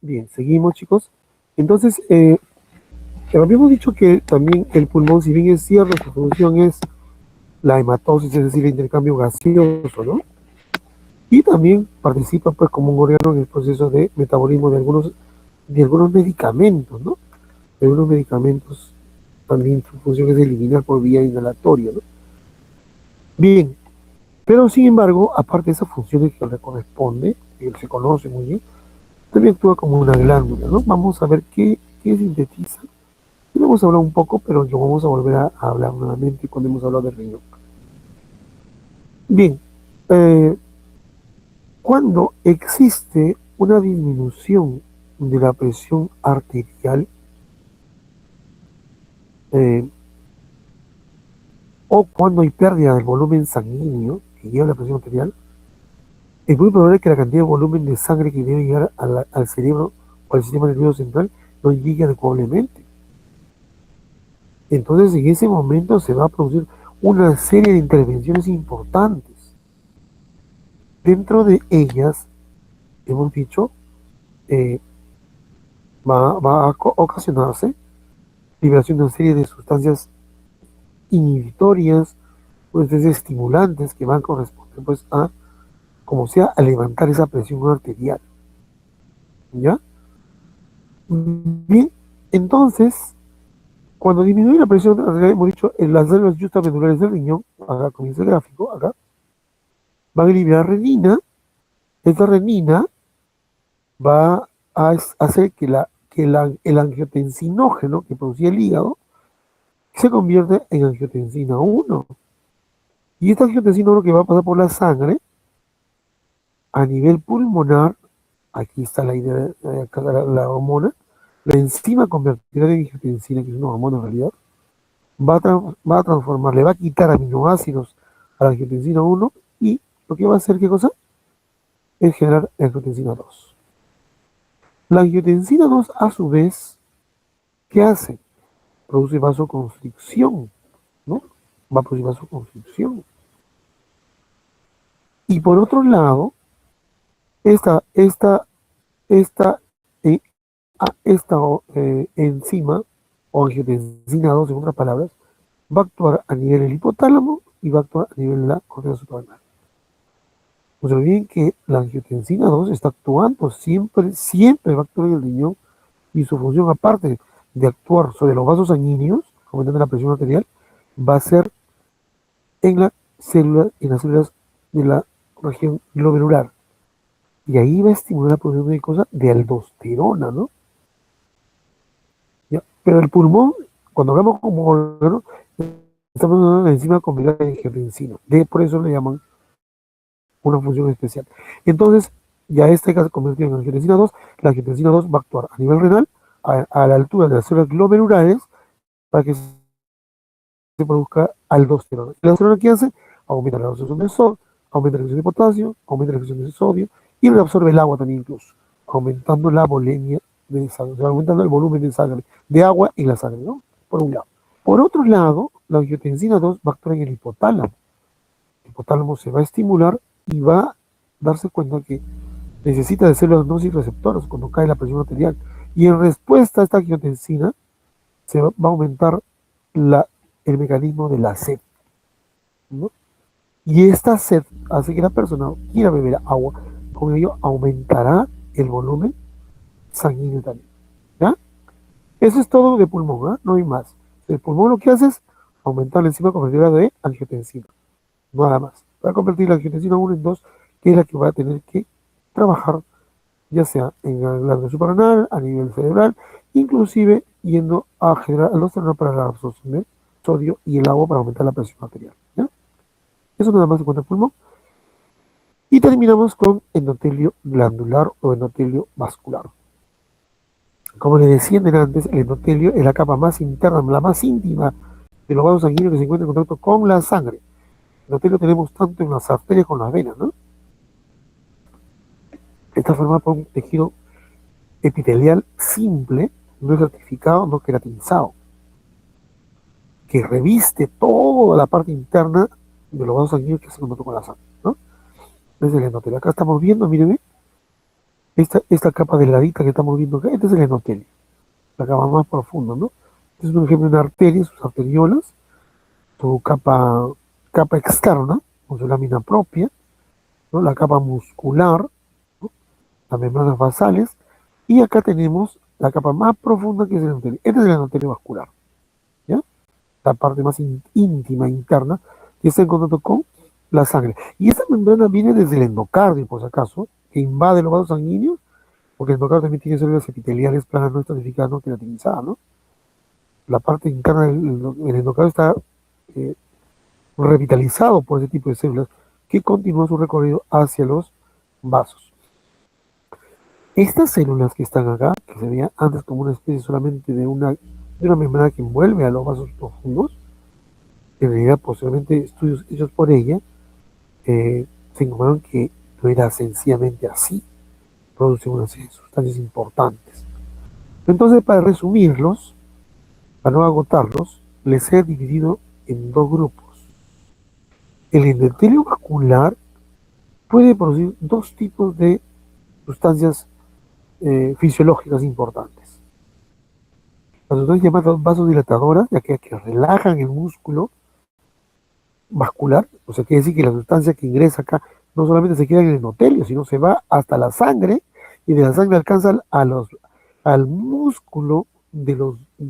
Bien, seguimos, chicos. Entonces, habíamos dicho que también el pulmón, si bien es cierto, su función es la hematosis, es decir, el intercambio gaseoso, ¿no? Y también participa, pues, como un órgano en el proceso de metabolismo de algunos medicamentos, ¿no? De algunos medicamentos también su función es eliminar por vía inhalatoria, ¿no? Bien, pero sin embargo, aparte de esas funciones que le corresponde, que se conoce muy bien, también actúa como una glándula, ¿no? Vamos a ver qué sintetiza. Y lo hemos hablado un poco, pero lo vamos a volver a hablar nuevamente cuando hemos hablado del riñón. Bien, eh, cuando existe una disminución de la presión arterial eh, o cuando hay pérdida del volumen sanguíneo que lleva la presión arterial, es muy probable que la cantidad de volumen de sangre que debe llegar al cerebro o al sistema nervioso central no llegue adecuadamente. Entonces, en ese momento se va a producir una serie de intervenciones importantes. Dentro de ellas, hemos dicho, eh, va a ocasionarse liberación de una serie de sustancias inhibitorias, pues de estimulantes que van a corresponder pues a, como sea, a levantar esa presión arterial. ¿Ya? Bien, entonces, cuando disminuye la presión arterial, hemos dicho, en las células justamedulares del riñón, acá comienza el gráfico, acá, van a liberar renina. Esta renina va a hacer el angiotensinógeno que producía el hígado se convierte en angiotensina 1. Y esta angiotensina 1 que va a pasar por la sangre a nivel pulmonar, aquí está la idea de la hormona, la enzima convertirá en angiotensina, que es una hormona en realidad, va a transformar, le va a quitar aminoácidos a la angiotensina 1 y lo que va a hacer, ¿qué cosa? Es generar angiotensina 2. La angiotensina 2, a su vez, ¿qué hace? Produce vasoconstricción, ¿no? Va a producir vasoconstricción. Y por otro lado, esta, esta, esta, eh, esta enzima, o angiotensina 2, en otras palabras, va a actuar a nivel del hipotálamo y va a actuar a nivel de la corteza suprarrenal. No se olviden que la angiotensina 2 está actuando siempre, siempre va a actuar en el riñón, y su función, aparte de actuar sobre los vasos sanguíneos, aumentando la presión arterial, va a ser en las células de la región glomerular. Y ahí va a estimular la producción de cosas de aldosterona, ¿no? ¿Ya? Pero el pulmón, cuando hablamos como órgano, estamos hablando de una enzima combinada de angiotensina. Por eso le llaman una función especial. Entonces, ya esta que se convirtió en angiotensina 2, la angiotensina 2 va a actuar a nivel renal, a la altura de las células glomerulares, para que se produzca aldosterona. ¿La aldosterona qué hace? Aumenta la absorción de sodio, aumenta la absorción de potasio, aumenta la absorción de sodio y reabsorbe el agua también incluso, aumentando la volemia de sangre, o sea, aumentando el volumen de sangre, de agua en la sangre, ¿no? Por un lado. Por otro lado, la angiotensina 2 va a actuar en el hipotálamo. El hipotálamo se va a estimular y va a darse cuenta que necesita de células nociceptoras cuando cae la presión arterial. Y en respuesta a esta angiotensina, se va a aumentar el mecanismo de la sed, ¿no? Y esta sed hace que la persona quiera beber agua, con ello aumentará el volumen sanguíneo también, ¿ya? Eso es todo de pulmón, ¿eh? No hay más. El pulmón lo que hace es aumentar la enzima convertidora de angiotensina, nada más. Va a convertir la angiotensina 1 en 2, que es la que va a tener que trabajar, ya sea en la glándula suprarrenal, a nivel cerebral, inclusive yendo a generar aldosterona para la absorción de sodio y el agua para aumentar la presión arterial, ¿ya? Eso nada más en cuanto al pulmón. Y terminamos con endotelio glandular o endotelio vascular. Como les decía antes, el endotelio es la capa más interna, la más íntima de los vasos sanguíneos que se encuentra en contacto con la sangre. El endotelio tenemos tanto en las arterias como en las venas, ¿no? Está formado por un tejido epitelial simple, no estratificado, no queratinizado, que reviste toda la parte interna de los vasos sanguíneos que se contacto con la sangre, ¿no? Desde el endotelio. Acá estamos viendo, mírenme, esta capa delgadita que estamos viendo acá, este es el endotelio, la capa más profunda, ¿no? Este es un ejemplo de una arteria, sus arteriolas, su capa externa, con su lámina propia, ¿no? La capa muscular, ¿no? Las membranas basales, y acá tenemos la capa más profunda que es el endotelio. Este es el endotelio vascular, ¿ya? La parte más íntima, interna, que está en contacto con la sangre. Y esta membrana viene desde el endocardio, por si acaso, que invade los vasos sanguíneos, porque el endocardio también tiene células epiteliales planas no estratificadas, no queratinizadas, ¿no? La parte interna del endocardio está revitalizado por ese tipo de células que continúan su recorrido hacia los vasos. Estas células que están acá, que se veían antes como una especie solamente de una membrana que envuelve a los vasos profundos, en realidad posiblemente estudios hechos por ella se encontraron que no era sencillamente así, producen una serie de sustancias importantes. Entonces, para resumirlos, para no agotarlos, les he dividido en dos grupos. El endotelio vascular puede producir dos tipos de sustancias fisiológicas importantes. Las sustancias llamadas vasodilatadoras, ya que relajan el músculo vascular, o sea, quiere decir que la sustancia que ingresa acá no solamente se queda en el endotelio, sino se va hasta la sangre, y de la sangre alcanza al músculo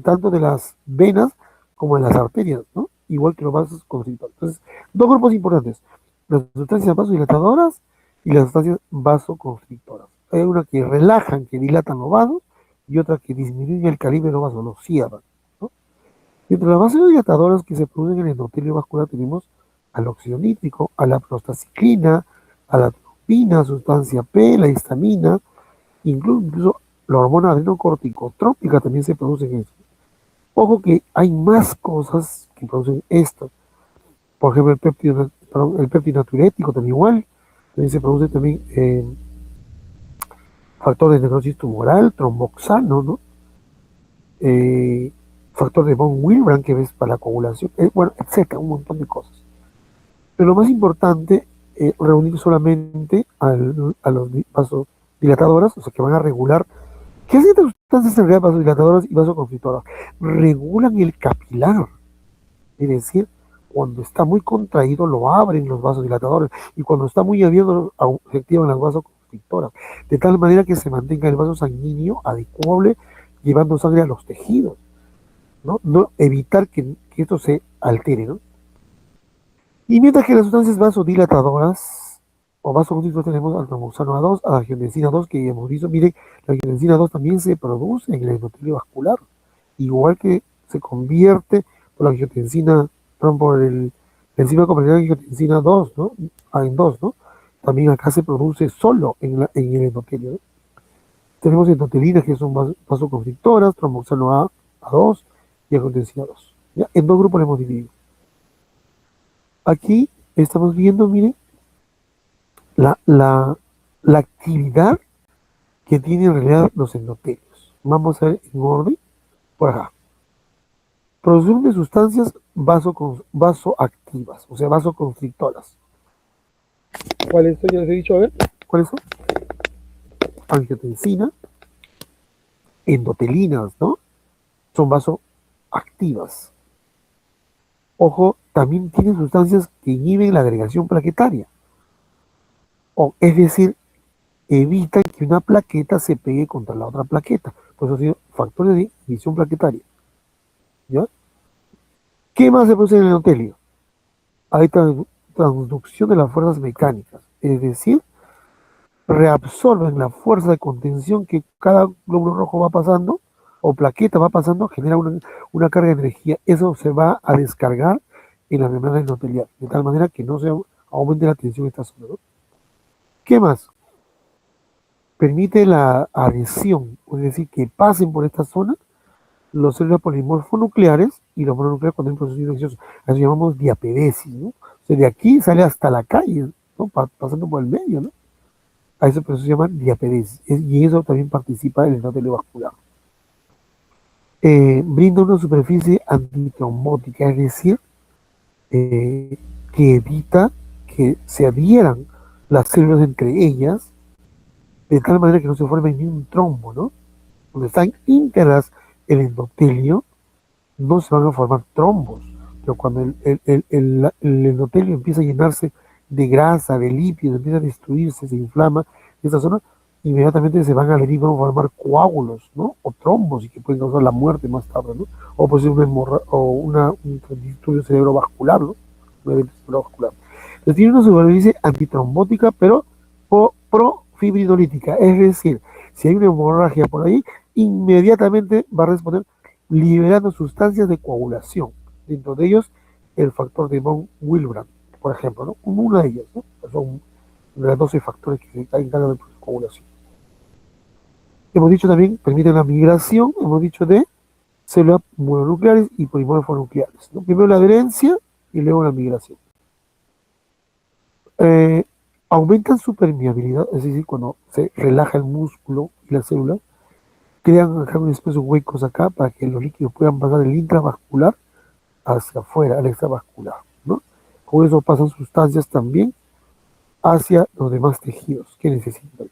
tanto de las venas como de las arterias, ¿no? Igual que los vasos constrictores. Entonces, dos grupos importantes: las sustancias vasodilatadoras y las sustancias vasoconstrictoras. Hay una que relajan, que dilatan los vasos, y otra que disminuye el calibre de los vasos, los cierran, ¿no? Entre las vasodilatadoras que se producen en el endotelio vascular tenemos al óxido nítrico, a la prostaciclina, a la atropina, sustancia P, la histamina, incluso la hormona adrenocorticotrópica también se produce en esto. Ojo que hay más cosas que producen esto. Por ejemplo, el péptido natriurético también igual. También se produce también factor de necrosis tumoral, tromboxano, ¿no? Factor de von Willebrand, que ves para la coagulación, bueno, etcétera, un montón de cosas. Pero lo más importante, reunir solamente a los vasodilatadoras, o sea, que van a regular. ¿Qué hacen estas sustancias en realidad vasodilatadoras y vasoconstrictoras? Regulan el capilar. Es decir, cuando está muy contraído lo abren los vasodilatadores y cuando está muy abierto se activan las vasoconstrictoras, de tal manera que se mantenga el vaso sanguíneo adecuable llevando sangre a los tejidos, ¿no? No evitar que esto se altere, ¿no? Y mientras que las sustancias vasodilatadoras o vasoconstrictoras tenemos al tromboxano A2, a la angiotensina 2, que hemos visto, miren, la angiotensina 2 también se produce en el endotelio vascular, igual que se convierte por la angiotensina, perdón, por el enzima complementaria de angiotensina 2, ¿no? En 2, ¿no? También acá se produce solo en el endotelio, ¿no? Tenemos endotelinas que son vasoconstrictoras, tromboxano A2 y angiotensina 2. ¿Ya? En dos grupos lo hemos dividido. Aquí estamos viendo, miren, la actividad que tienen en realidad los endotelios. Vamos a ver en orden por acá. Producción de sustancias vasoactivas, o sea, vasoconstrictoras. ¿Cuáles son? Ya les he dicho, a ver, ¿cuáles son? Angiotensina, endotelinas, ¿no? Son vasoactivas. Ojo, también tienen sustancias que inhiben la agregación plaquetaria. Es decir, evitan que una plaqueta se pegue contra la otra plaqueta. Por eso han sido factores de inhibición plaquetaria. ¿Ya? ¿Qué más se produce en el endotelio? Hay transducción de las fuerzas mecánicas, es decir, reabsorben la fuerza de contención que cada glóbulo rojo va pasando o plaqueta va pasando, genera una carga de energía. Eso se va a descargar en la membrana endotelial, de tal manera que no se aumente la tensión en esta zona, ¿no? ¿Qué más? Permite la adhesión, es decir, que pasen por esta zona los células polimorfonucleares y los mononucleares cuando hay un proceso infeccioso. A eso llamamos diapedesis, ¿no? O sea, de aquí sale hasta la calle, ¿no? Pasando por el medio, ¿no? A ese proceso se llama diapedesis. Y eso también participa el endotelio vascular. Brinda una superficie antitrombótica, es decir, que evita que se adhieran las células entre ellas, de tal manera que no se forme ni un trombo, ¿no? Donde están íntegras el endotelio, no se van a formar trombos, pero cuando el endotelio empieza a llenarse de grasa, de lípidos, empieza a destruirse, se inflama esta zona, inmediatamente se van a adherir, van a formar coágulos, ¿no? O trombos, y que pueden causar la muerte más tarde, ¿no? O puede ser un disturbio cerebrovascular, ¿no? Un evento cerebrovascular. Entonces tiene una superficie antitrombótica, pero profibrinolítica, es decir, si hay una hemorragia por ahí, inmediatamente va a responder liberando sustancias de coagulación. Dentro de ellos, el factor de von Willebrand, por ejemplo, ¿no? Una de ellas, ¿no? Son de las 12 factores que se encargan de coagulación. Hemos dicho también, permiten la migración, hemos dicho de células mononucleares y polimorfonucleares, ¿no? Primero la adherencia y luego la migración. Aumentan su permeabilidad, es decir, cuando se relaja el músculo y la célula, crean acá un espacio huecos acá para que los líquidos puedan pasar del intravascular hacia afuera, al extravascular, ¿no? Con eso pasan sustancias también hacia los demás tejidos que necesitan.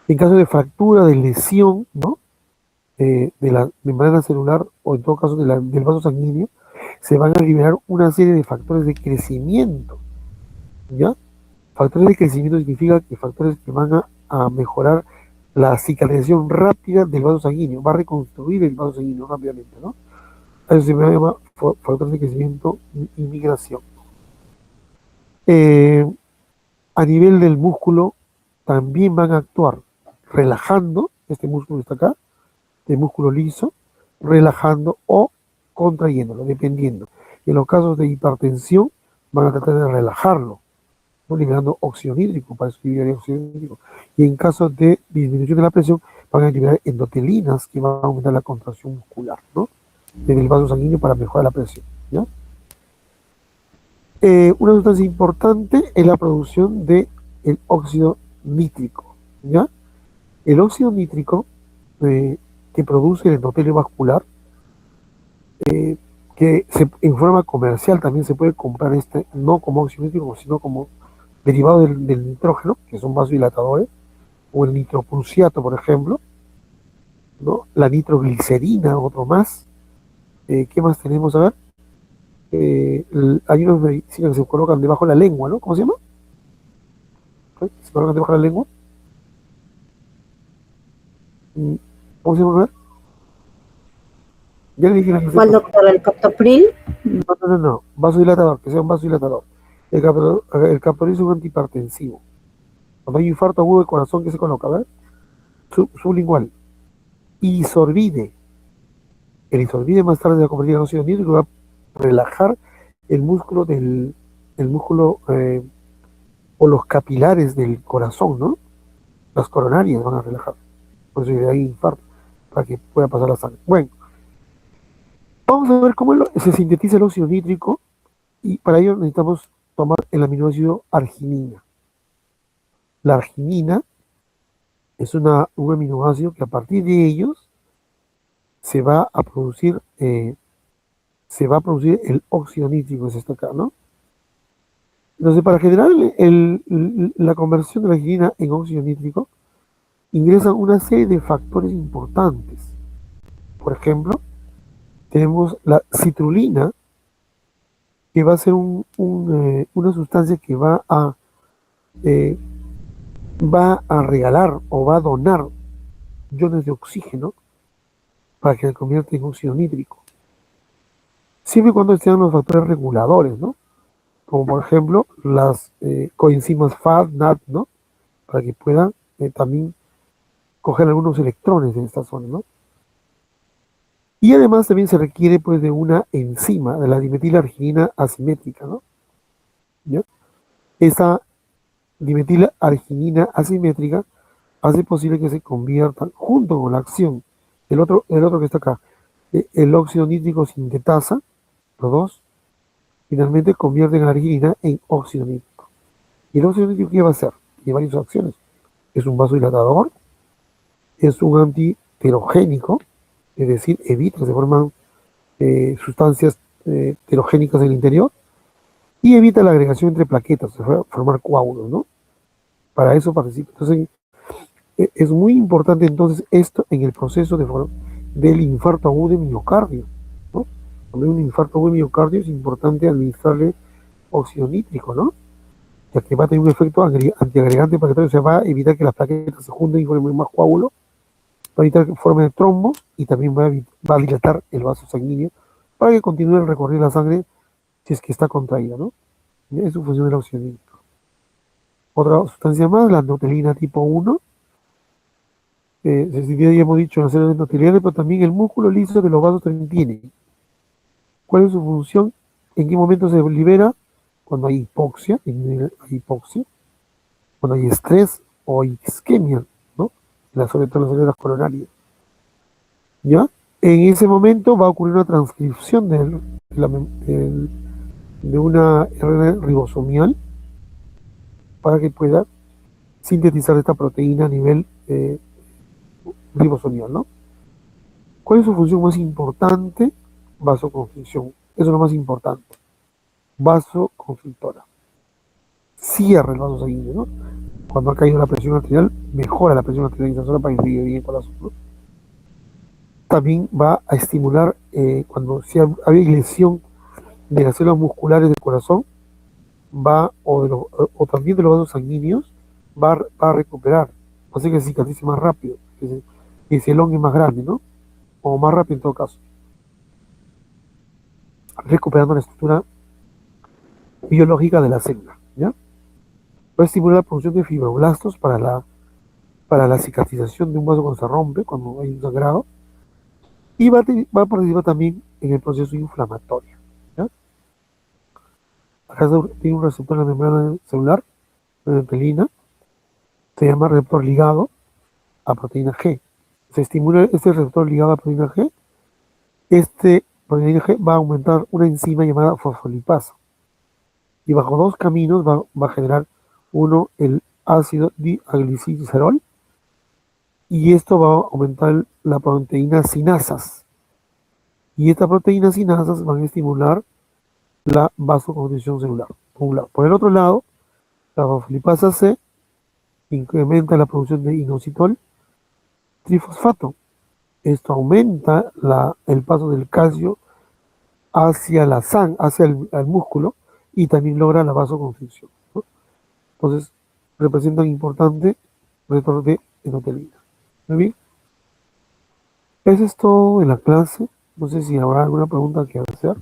En caso de fractura, de lesión, ¿no? De la membrana celular o en todo caso del vaso sanguíneo, se van a liberar una serie de factores de crecimiento, ¿ya? Factores de crecimiento significa que factores que van a mejorar la cicatrización rápida del vaso sanguíneo, va a reconstruir el vaso sanguíneo rápidamente, ¿no? Eso se llama factores de crecimiento y migración. A nivel del músculo, también van a actuar relajando, este músculo está acá, el músculo liso, relajando o contrayéndolo, dependiendo. En los casos de hipertensión, van a tratar de relajarlo, ¿no? Liberando óxido nítrico, para eso liberaría óxido nítrico. Y en caso de disminución de la presión, van a liberar endotelinas que van a aumentar la contracción muscular, ¿no? En el vaso sanguíneo para mejorar la presión, ¿ya? Una sustancia importante es la producción del óxido nítrico. ¿ya? El óxido nítrico que produce el endotelio vascular, que en forma comercial también se puede comprar no como óxido nítrico, sino como derivado del nitrógeno, que son vasodilatadores, o el nitroprusiato, por ejemplo, ¿no? La nitroglicerina, otro más. ¿Qué más tenemos? A ver, hay unas medicinas que se colocan debajo de la lengua, ¿no? ¿Cómo se llama? Se colocan debajo de la lengua. Mm, ¿Cómo se llama? A ver, ya le dije la ¿Cuál, receta. doctor? ¿El captopril? No. Vasodilatador, que sea un vasodilatador. El captopril es un antihipertensivo. Cuando hay infarto agudo del corazón, ¿qué se coloca? A ver, sublingual. Isorbide. El isorbide más tarde se va a convertir en óxido nítrico y va a relajar el músculo el músculo o los capilares del corazón, ¿no? Las coronarias van a relajar. Por eso hay infarto, para que pueda pasar la sangre. Bueno, vamos a ver cómo se sintetiza el óxido nítrico y para ello necesitamos tomar el aminoácido arginina. La arginina es un aminoácido que a partir de ellos se va a producir, el óxido nítrico, es esto acá, ¿no? Entonces, para generar la conversión de la arginina en óxido nítrico, ingresan una serie de factores importantes. Por ejemplo, tenemos la citrulina, que va a ser una sustancia que eh, va a regalar o va a donar iones de oxígeno para que se convierta en óxido nítrico. Siempre y cuando sean los factores reguladores, ¿no? Como por ejemplo las coenzimas FAD, NAD, ¿no? Para que puedan también coger algunos electrones en esta zona, ¿no? Y además también se requiere pues de una enzima, de la dimetilarginina asimétrica, ¿no? ¿Ya? Esa dimetilarginina asimétrica hace posible que se conviertan junto con la acción el otro que está acá, el óxido nítrico sintetasa, los dos, finalmente convierten a la arginina en óxido nítrico. ¿Y el óxido nítrico qué va a hacer? Tiene varias acciones. Es un vasodilatador, es un antiterogénico, es decir, evita que se forman sustancias heterogénicas en el interior y evita la agregación entre plaquetas, se va a formar coágulos, ¿no? Para eso participa. Entonces, es muy importante entonces esto en el proceso del infarto agudo de miocardio, ¿no? Cuando hay un infarto agudo de miocardio es importante administrarle óxido nítrico, ¿no? Ya que va a tener un efecto antiagregante plaquetario, o sea, va a evitar que las plaquetas se junten y formen más coágulos, va a evitar que formen trombos y también va a dilatar el vaso sanguíneo para que continúe el recorrido de la sangre si es que está contraída, ¿no? Eso funciona el óxido nítrico. Otra sustancia más, la endotelina tipo 1, ya hemos dicho las células endoteliales, pero también el músculo liso de los vasos también tiene. ¿Cuál es su función? ¿En qué momento se libera? Cuando hay hipoxia, cuando hay estrés o isquemia, ¿no? Sobre todo en las células coronarias. ¿Ya? En ese momento va a ocurrir una transcripción de una RNA ribosomial para que pueda sintetizar esta proteína a nivel ribosomial, ¿no? ¿Cuál es su función más importante? Vasoconstricción. Eso es lo más importante. Vasoconstrictora. Cierra el vaso sanguíneo, ¿no? Cuando ha caído la presión arterial, mejora la presión arterial en esa zona para que irrigue bien el corazón, ¿no? También va a estimular, cuando si hay lesión de las células musculares del corazón, o también de los vasos sanguíneos, va a recuperar, así que se cicatrice más rápido, que se elongue más grande, ¿no? O más rápido en todo caso, recuperando la estructura biológica de la célula, ¿ya? Va a estimular la producción de fibroblastos para la cicatrización de un vaso cuando se rompe, cuando hay un sangrado, y va a participar también en el proceso inflamatorio, ¿ya? Acá tiene un receptor en la membrana celular, la endotelina, se llama receptor ligado a proteína G. Se estimula este receptor ligado a proteína G. Este proteína G va a aumentar una enzima llamada fosfolipasa. Y bajo dos caminos va a generar uno, el ácido diacilglicerol, y esto va a aumentar la proteína sinasas. Y estas proteínas sinasas van a estimular la vasoconstricción celular, por un lado. Por el otro lado, la fosfolipasa C incrementa la producción de inositol trifosfato. Esto aumenta el paso del calcio hacia la sangre, hacia el músculo, y también logra la vasoconstricción, ¿no? Entonces, representa un importante retorno de endotelina. Muy bien. Eso es todo en la clase. No sé si habrá alguna pregunta que hacer.